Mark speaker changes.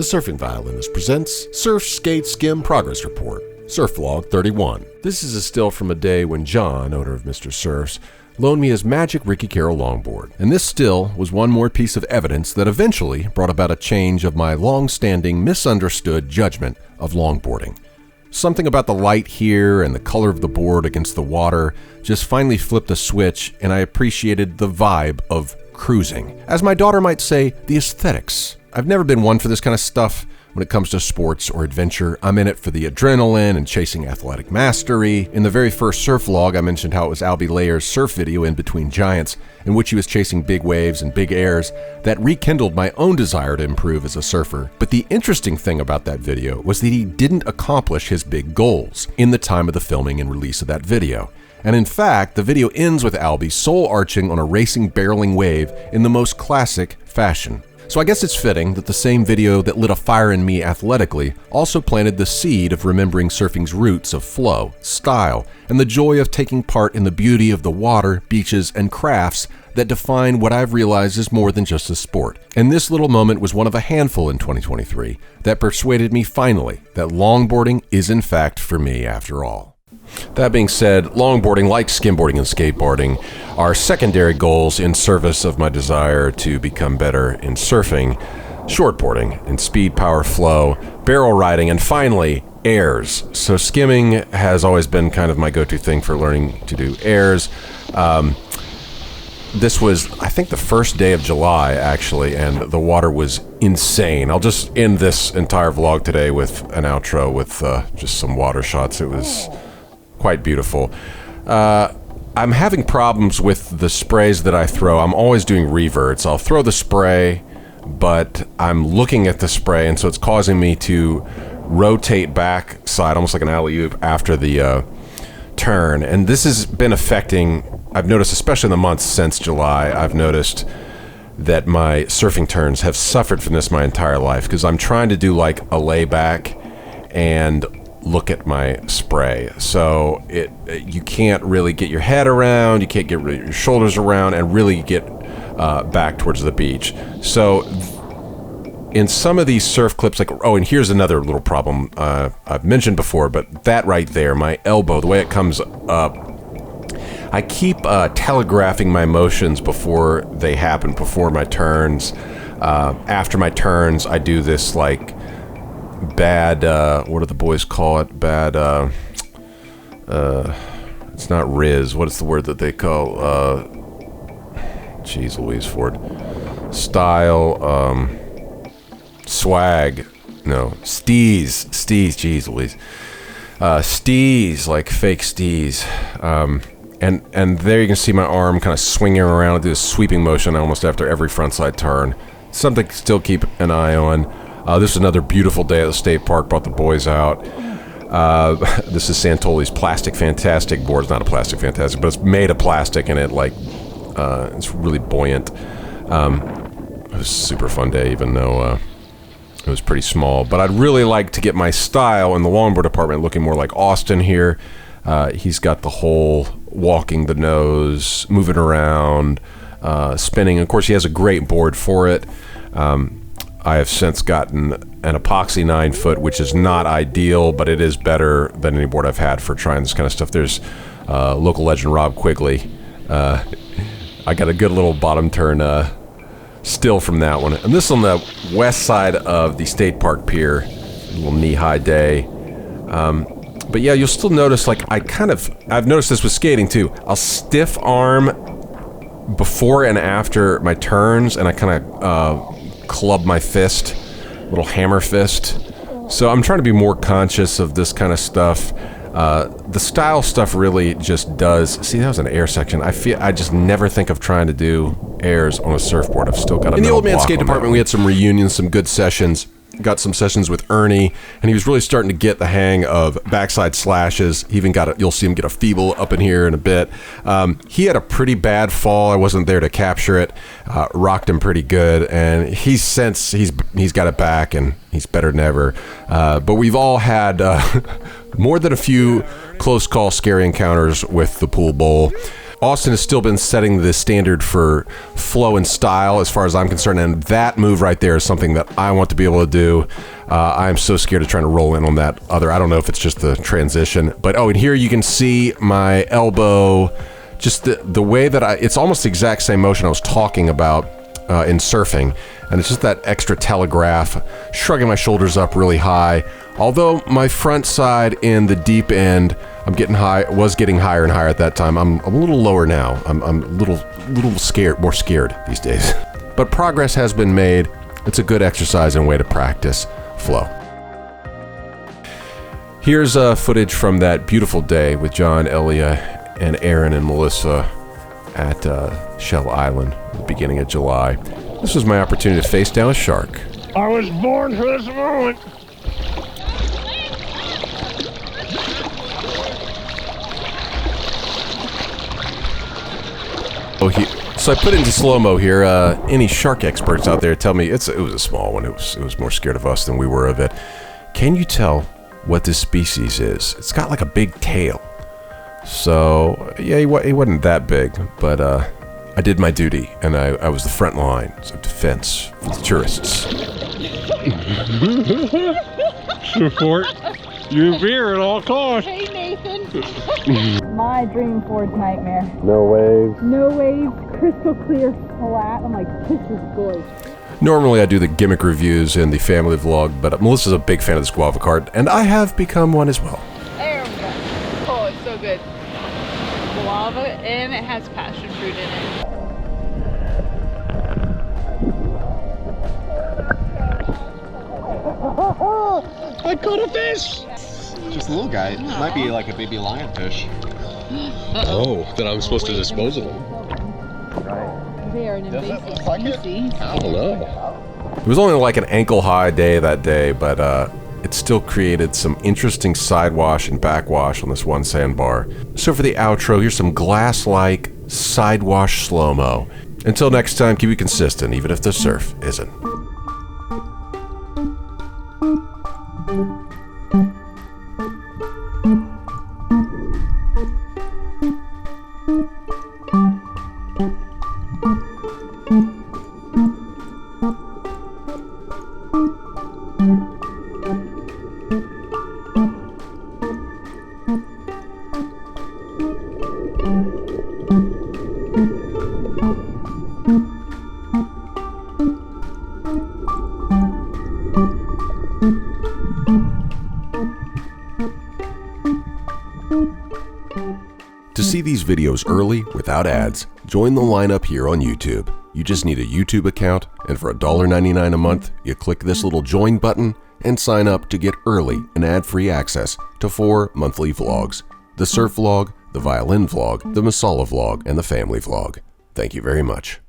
Speaker 1: The Surfing Violinist presents Surf, Skate, Skim Progress Report, Surf Vlog 31. This is a still from a day when John, owner of Mr. Surfs, loaned me his magic Ricky Carroll longboard. And this still was one more piece of evidence that eventually brought about a change of my long-standing misunderstood judgment of longboarding. Something about the light here and the color of the board against the water just finally flipped a switch, and I appreciated the vibe of cruising. As my daughter might say, the aesthetics. I've never been one for this kind of stuff. When it comes to sports or adventure, I'm in it for the adrenaline and chasing athletic mastery. In the very first surf vlog, I mentioned how it was Albie Layer's surf video In Between Giants, in which he was chasing big waves and big airs, that rekindled my own desire to improve as a surfer. But the interesting thing about that video was that he didn't accomplish his big goals in the time of the filming and release of that video. And in fact, the video ends with Albie soul arching on a racing barreling wave in the most classic fashion. So I guess it's fitting that the same video that lit a fire in me athletically also planted the seed of remembering surfing's roots of flow, style, and the joy of taking part in the beauty of the water, beaches, and crafts that define what I've realized is more than just a sport. And this little moment was one of a handful in 2023 that persuaded me finally that longboarding is in fact for me after all. That being said, longboarding, like skimboarding and skateboarding, are secondary goals in service of my desire to become better in surfing, shortboarding, in speed, power, flow, barrel riding, and finally, airs. So skimming has always been kind of my go-to thing for learning to do airs. This was, I think, the first day of July, actually, and the water was insane. I'll just end this entire vlog today with an outro with just some water shots. It was quite beautiful. I'm having problems with the sprays that I throw. I'm always doing reverts. I'll throw the spray, but I'm looking at the spray, and so it's causing me to rotate backside, almost like an alley-oop after the turn. And this has been affecting, I've noticed, especially in the months since July, I've noticed that my surfing turns have suffered from this my entire life, because I'm trying to do like a layback and look at my spray. So you can't really get your head around, you can't get your shoulders around and really get back towards the beach. So in some of these surf clips, like, oh, and here's another little problem I've mentioned before, but that right there, my elbow, the way it comes up, I keep telegraphing my motions before they happen, before my turns. After my turns, I do this like bad, what do the boys call it? Bad, it's not Riz. What is the word that they call, geez Louise Ford. Style, swag, no, steez, geez Louise. Steez, like fake steez. And there you can see my arm kind of swinging around. I do a sweeping motion almost after every frontside turn. Something to still keep an eye on. This is another beautiful day at the state park. Brought the boys out. This is Santoli's Plastic Fantastic board. It's not a Plastic Fantastic, but it's made of plastic, and it it's really buoyant. It was a super fun day, even though it was pretty small. But I'd really like to get my style in the longboard department looking more like Austin here. He's got the whole walking the nose, moving around, spinning. Of course, he has a great board for it. I have since gotten an epoxy 9-foot, which is not ideal, but it is better than any board I've had for trying this kind of stuff. There's local legend Rob Quigley. I got a good little bottom turn still from that one. And this is on the west side of the State Park Pier, a little knee-high day. But yeah, you'll still notice, like, I've noticed this with skating too. I'll stiff arm before and after my turns, and I kind of club my fist, little hammer fist. So I'm trying to be more conscious of this kind of stuff. The style stuff really just does. See, that was an air section. I just never think of trying to do airs on a surfboard. I've still got a in the old man skate department. We had some reunions, some good sessions. Got some sessions with Ernie, and he was really starting to get the hang of backside slashes. He even you'll see him get a feeble up in here in a bit. He had a pretty bad fall. I wasn't there to capture it. Rocked him pretty good, and he's got it back, and he's better than ever. But we've all had more than a few close call, scary encounters with the pool bowl. Austin has still been setting the standard for flow and style as far as I'm concerned, and that move right there is something that I want to be able to do. I'm so scared of trying to roll in on that other. I don't know if it's just the transition, but and here you can see my elbow, just the way that it's almost the exact same motion I was talking about in surfing, and it's just that extra telegraph, shrugging my shoulders up really high. Although my front side in the deep end, was getting higher and higher at that time. I'm a little lower now. I'm a little scared, more scared these days. But progress has been made. It's a good exercise and way to practice flow. Here's footage from that beautiful day with John, Elia, and Aaron and Melissa at Shell Island at the beginning of July. This was my opportunity to face down a shark.
Speaker 2: I was born for this moment.
Speaker 1: So I put it into slow-mo here. Any shark experts out there tell me it was a small one. It was more scared of us than we were of it. Can you tell what this species is? It's got like a big tail. So yeah, he wasn't that big, but I did my duty, and I was the front line of defense for the tourists.
Speaker 2: Support your beer at all costs.
Speaker 3: Hey Nathan. My dream Ford nightmare.
Speaker 1: No waves.
Speaker 3: No waves, crystal clear, flat. I'm like, this is gorgeous.
Speaker 1: Normally I do the gimmick reviews in the family vlog, but Melissa's a big fan of this guava cart, and I have become one as well.
Speaker 3: There we go. Oh, it's so good. Guava, and it has passion fruit in it.
Speaker 2: I caught a fish!
Speaker 4: Just a little guy. It might be like a baby lionfish.
Speaker 2: Oh, that I'm supposed to dispose of them.
Speaker 3: They are an invasive species.
Speaker 2: I don't know.
Speaker 1: It was only like an ankle-high day that day, but it still created some interesting side wash and back wash on this one sandbar. So for the outro, here's some glass-like side wash slow-mo. Until next time, keep it consistent, even if the surf isn't. To see these videos early, without ads, join the lineup here on YouTube. You just need a YouTube account, and for $1.99 a month, you click this little join button and sign up to get early and ad-free access to 4 monthly vlogs: the surf vlog, the violin vlog, the masala vlog, and the family vlog. Thank you very much.